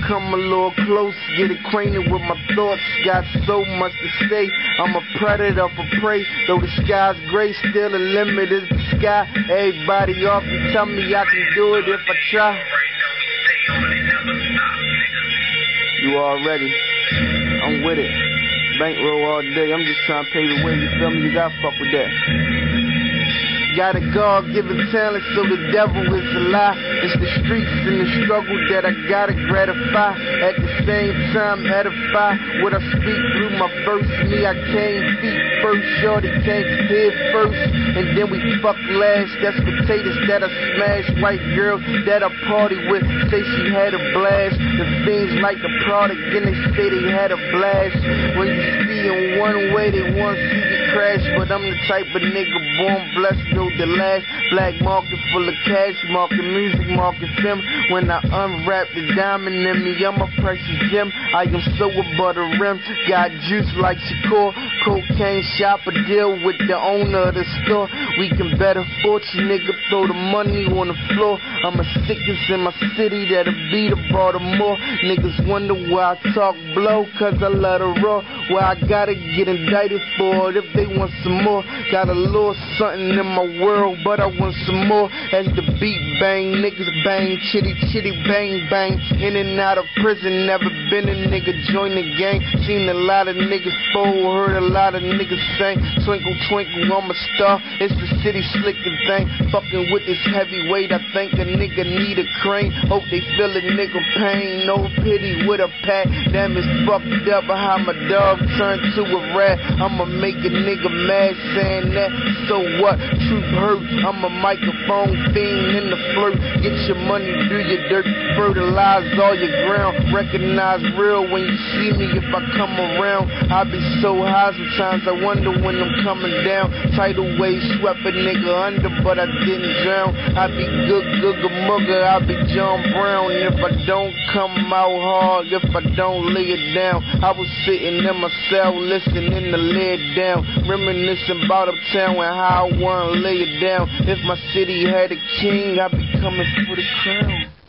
Come a little close, get acquainted with my thoughts. Got so much to say. I'm a predator for prey. Though the sky's gray, still the limit is the sky. Everybody often tell me I can do it if I try. You already, I'm with it. Bankroll all day, I'm just trying to pay the way. You feel me? You gotta fuck with that. Got a God-given talent, so the devil is a lie. It's the streets and the struggle that I gotta gratify. At the same time, edify what I speak through my verse. Me, I came feet first, shorty came head first, and then we fuck last. That's potatoes that I smash. White girl that I party with say she had a blast. The fiends like the product, and they say they had a blast. When you see in one way, they want to see you crash. But I'm the type of nigga born blessed, no the last. Black market full of cash, market music, market film. When I unwrap the diamond in me, I'm a precious gem. I am so above the rim. Got juice like Shakur. Cocaine shop, a deal with the owner of the store. We can bet a fortune, nigga, throw the money on the floor. I'm a sickest in my city, that'll be the Baltimore. Niggas wonder why I talk blow, cause I love the raw. Where I gotta get indicted for it if they want some more. Got a little something in my world, but I want some more. As the beat bang, niggas bang, chitty chitty bang bang. In and out of prison, never been a nigga, join the gang. Seen a lot of niggas fall, heard a lot of niggas sing. Twinkle twinkle, I'm a star, it's the city slicking thing. Fucking with this heavyweight, I think a nigga need a crane. Hope they feel a nigga pain, no pity with a pack. Damn, it's fucked up how my dog turned to a rat. I'ma make a nigga mad saying that, so what? Truth hurt, I'm a microphone fiend in the flirt. Get your money, do your dirt, fertilize all your ground. Recognize real when you see me if I come around. I be so high sometimes I wonder when I'm coming down. Tidal wave swept a nigga under, but I didn't drown. I be good, mugger, I be John Brown. If I don't come out hard, if I don't lay it down. I was sitting in my cell listening to lay it down, reminiscing about uptown and how I wanna lay it down. If my city had a king, I'd be coming for the crown.